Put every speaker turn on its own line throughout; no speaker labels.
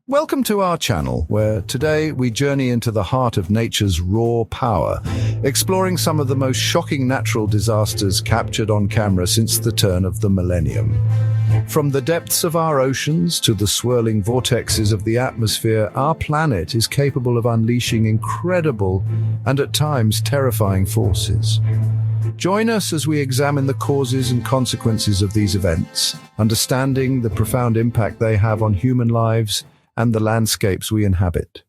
Welcome to our channel, where today we journey into the heart of nature's raw power, exploring some of the most shocking natural disasters captured on camera since the turn of the millennium. From the depths of our oceans to the swirling vortexes of the atmosphere, our planet is capable of unleashing incredible and at times terrifying forces. Join us as we examine the causes and consequences of these events, understanding the profound impact they have on human lives and the landscapes we inhabit.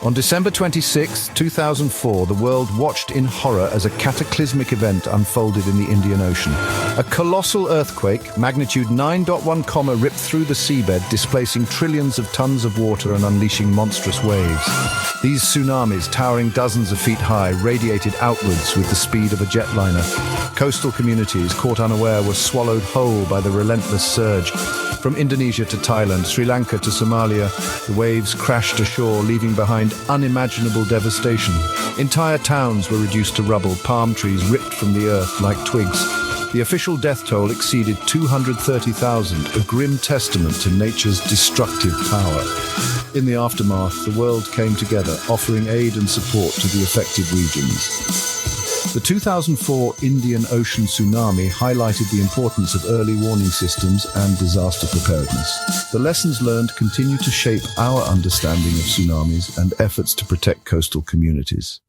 On December 26, 2004, the world watched in horror as a cataclysmic event unfolded in the Indian Ocean. A colossal earthquake, magnitude 9.1, ripped through the seabed, displacing trillions of tons of water and unleashing monstrous waves. These tsunamis, towering dozens of feet high, radiated outwards with the speed of a jetliner. Coastal communities, caught unaware, were swallowed whole by the relentless surge. From Indonesia to Thailand, Sri Lanka to Somalia, the waves crashed ashore, leaving behind unimaginable devastation. Entire towns were reduced to rubble, palm trees ripped from the earth like twigs. The official death toll exceeded 230,000, a grim testament to nature's destructive power. In the aftermath, the world came together, offering aid and support to the affected regions. The 2004 Indian Ocean tsunami highlighted the importance of early warning systems and disaster preparedness. The lessons learned continue to shape our understanding of tsunamis and efforts to protect coastal communities.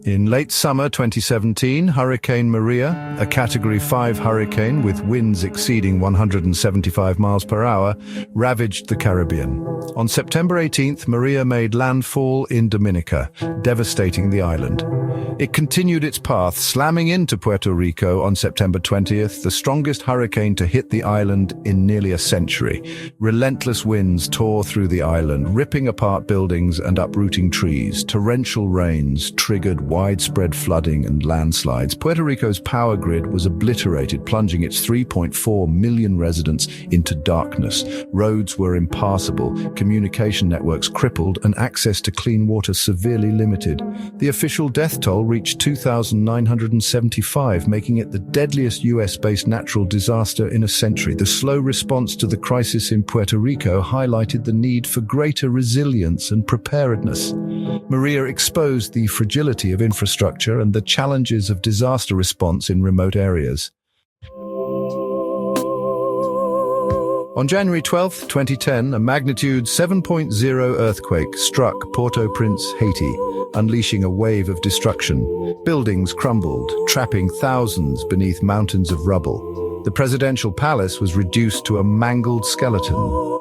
In late summer 2017, Hurricane Maria, a Category 5 hurricane with winds exceeding 175 miles per hour, ravaged the Caribbean. On September 18th, Maria made landfall in Dominica, devastating the island. It continued its path, slamming into Puerto Rico on September 20th, the strongest hurricane to hit the island in nearly a century. Relentless winds tore through the island, ripping apart buildings and uprooting trees. Torrential rains triggered widespread flooding and landslides. Puerto Rico's power grid was obliterated, plunging its 3.4 million residents into darkness. Roads were impassable, communication networks crippled, and access to clean water severely limited. The official death toll reached 2,975, making it the deadliest US-based natural disaster in a century. The slow response to the crisis in Puerto Rico highlighted the need for greater resilience and preparedness. Maria exposed the fragility of infrastructure and the challenges of disaster response in remote areas. On January 12, 2010, a magnitude 7.0 earthquake struck Port-au-Prince, Haiti, unleashing a wave of destruction. Buildings crumbled, trapping thousands beneath mountains of rubble. The presidential palace was reduced to a mangled skeleton.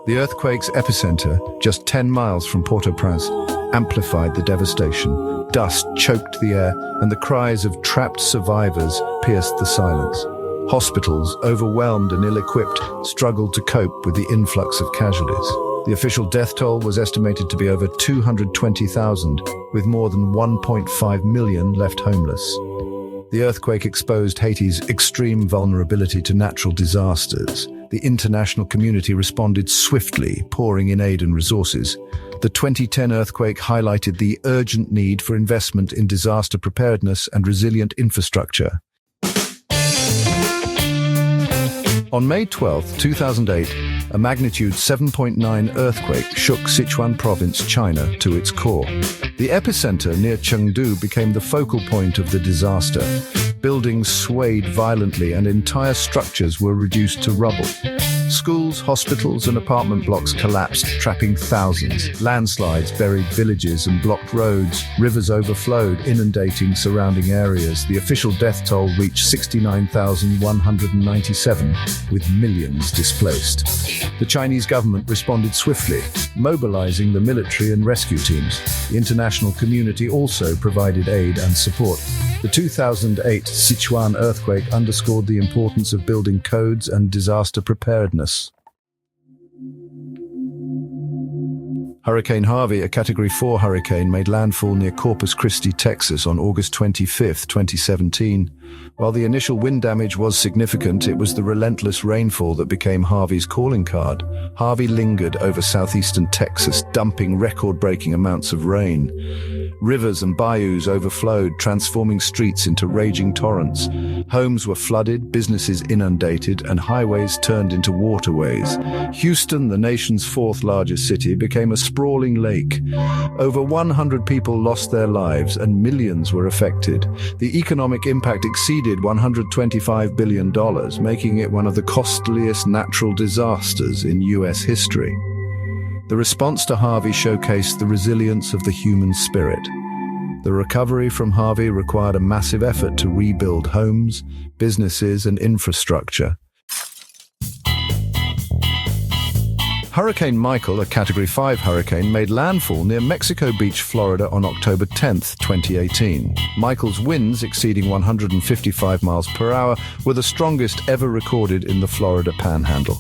The earthquake's epicenter, just 10 miles from Port-au-Prince, amplified the devastation. Dust choked the air, and the cries of trapped survivors pierced the silence. Hospitals, overwhelmed and ill-equipped, struggled to cope with the influx of casualties. The official death toll was estimated to be over 220,000, with more than 1.5 million left homeless. The earthquake exposed Haiti's extreme vulnerability to natural disasters. The international community responded swiftly, pouring in aid and resources. The 2010 earthquake highlighted the urgent need for investment in disaster preparedness and resilient infrastructure. On May 12, 2008, a magnitude 7.9 earthquake shook Sichuan province, China, to its core. The epicenter near Chengdu became the focal point of the disaster. Buildings swayed violently and entire structures were reduced to rubble. Schools, hospitals, and apartment blocks collapsed, trapping thousands. Landslides buried villages and blocked roads. Rivers overflowed, inundating surrounding areas. The official death toll reached 69,197, with millions displaced. The Chinese government responded swiftly, mobilizing the military and rescue teams. The international community also provided aid and support. The 2008 Sichuan earthquake underscored the importance of building codes and disaster preparedness. Hurricane Harvey, a Category 4 hurricane, made landfall near Corpus Christi, Texas on August 25, 2017. While the initial wind damage was significant, it was the relentless rainfall that became Harvey's calling card. Harvey lingered over southeastern Texas, dumping record-breaking amounts of rain. Rivers and bayous overflowed, transforming streets into raging torrents. Homes were flooded, businesses inundated, and highways turned into waterways. Houston, the nation's fourth largest city, became a sprawling lake. Over 100 people lost their lives and millions were affected. The economic impact exceeded $125 billion, making it one of the costliest natural disasters in U.S. history. The response to Harvey showcased the resilience of the human spirit. The recovery from Harvey required a massive effort to rebuild homes, businesses, and infrastructure. Hurricane Michael, a Category 5 hurricane, made landfall near Mexico Beach, Florida on October 10, 2018. Michael's winds, exceeding 155 miles per hour, were the strongest ever recorded in the Florida Panhandle.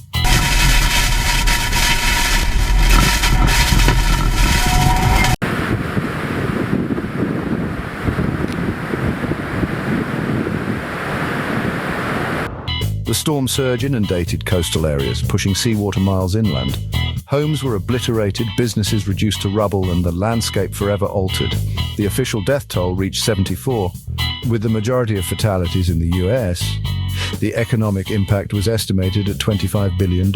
The storm surge inundated coastal areas, pushing seawater miles inland. Homes were obliterated, businesses reduced to rubble, and the landscape forever altered. The official death toll reached 74, with the majority of fatalities in the US. The economic impact was estimated at $25 billion.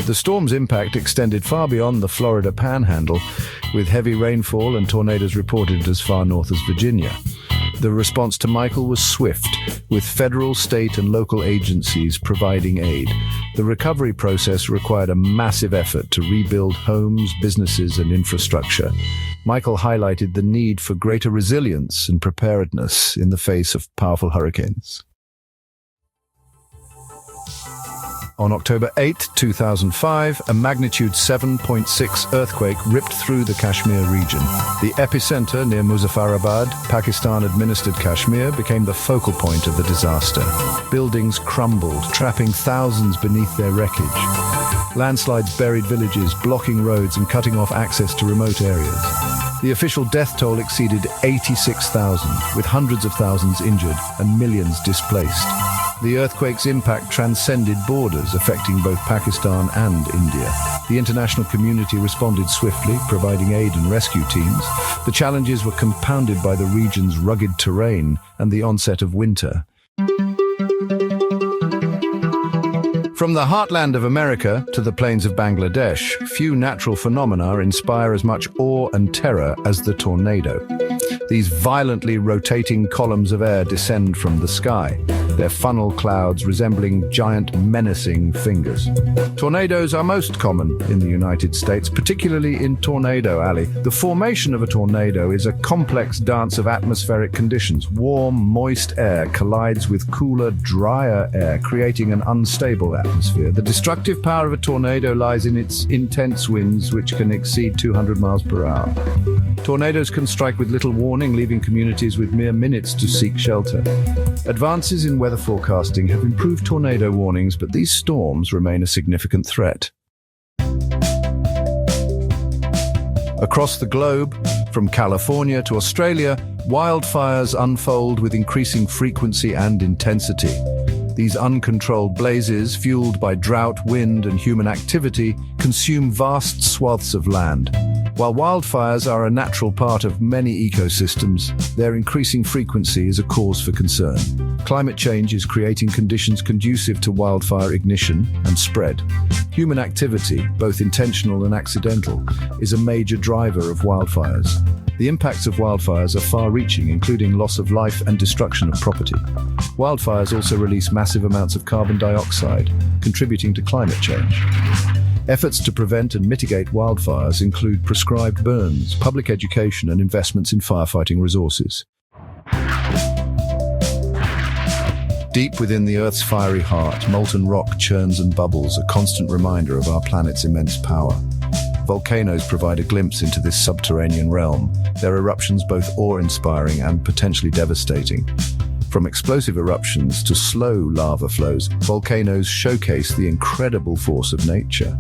The storm's impact extended far beyond the Florida Panhandle, with heavy rainfall and tornadoes reported as far north as Virginia. The response to Michael was swift, with federal, state, and local agencies providing aid. The recovery process required a massive effort to rebuild homes, businesses, and infrastructure. Michael highlighted the need for greater resilience and preparedness in the face of powerful hurricanes. On October 8, 2005, a magnitude 7.6 earthquake ripped through the Kashmir region. The epicenter near Muzaffarabad, Pakistan-administered Kashmir, became the focal point of the disaster. Buildings crumbled, trapping thousands beneath their wreckage. Landslides buried villages, blocking roads and cutting off access to remote areas. The official death toll exceeded 86,000, with hundreds of thousands injured and millions displaced. The earthquake's impact transcended borders, affecting both Pakistan and India. The international community responded swiftly, providing aid and rescue teams. The challenges were compounded by the region's rugged terrain and the onset of winter. From the heartland of America to the plains of Bangladesh, few natural phenomena inspire as much awe and terror as the tornado. These violently rotating columns of air descend from the sky, their funnel clouds resembling giant menacing fingers. Tornadoes are most common in the United States, particularly in Tornado Alley. The formation of a tornado is a complex dance of atmospheric conditions. Warm, moist air collides with cooler, drier air, creating an unstable atmosphere. The destructive power of a tornado lies in its intense winds, which can exceed 200 miles per hour. Tornadoes can strike with little warning, leaving communities with mere minutes to seek shelter. Advances in weather forecasting have improved tornado warnings, but these storms remain a significant threat. Across the globe, from California to Australia, wildfires unfold with increasing frequency and intensity. These uncontrolled blazes, fueled by drought, wind, and human activity, consume vast swaths of land. While wildfires are a natural part of many ecosystems, their increasing frequency is a cause for concern. Climate change is creating conditions conducive to wildfire ignition and spread. Human activity, both intentional and accidental, is a major driver of wildfires. The impacts of wildfires are far-reaching, including loss of life and destruction of property. Wildfires also release massive amounts of carbon dioxide, contributing to climate change. Efforts to prevent and mitigate wildfires include prescribed burns, public education, and investments in firefighting resources. Deep within the Earth's fiery heart, molten rock churns and bubbles, a constant reminder of our planet's immense power. Volcanoes provide a glimpse into this subterranean realm, their eruptions both awe-inspiring and potentially devastating. From explosive eruptions to slow lava flows, volcanoes showcase the incredible force of nature.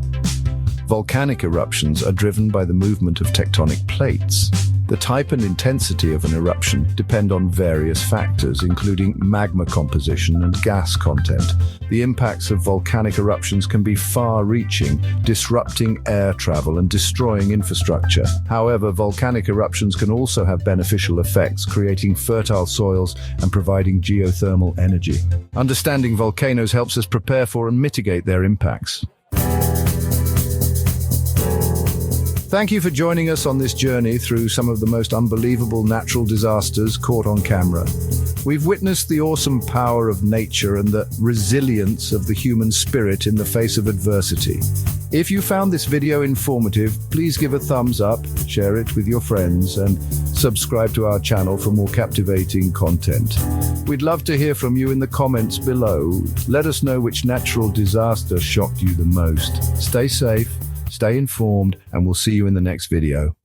Volcanic eruptions are driven by the movement of tectonic plates. The type and intensity of an eruption depend on various factors, including magma composition and gas content. The impacts of volcanic eruptions can be far-reaching, disrupting air travel and destroying infrastructure. However, volcanic eruptions can also have beneficial effects, creating fertile soils and providing geothermal energy. Understanding volcanoes helps us prepare for and mitigate their impacts. Thank you for joining us on this journey through some of the most unbelievable natural disasters caught on camera. We've witnessed the awesome power of nature and the resilience of the human spirit in the face of adversity. If you found this video informative, please give a thumbs up, share it with your friends, and subscribe to our channel for more captivating content. We'd love to hear from you in the comments below. Let us know which natural disaster shocked you the most. Stay safe, stay informed, and we'll see you in the next video.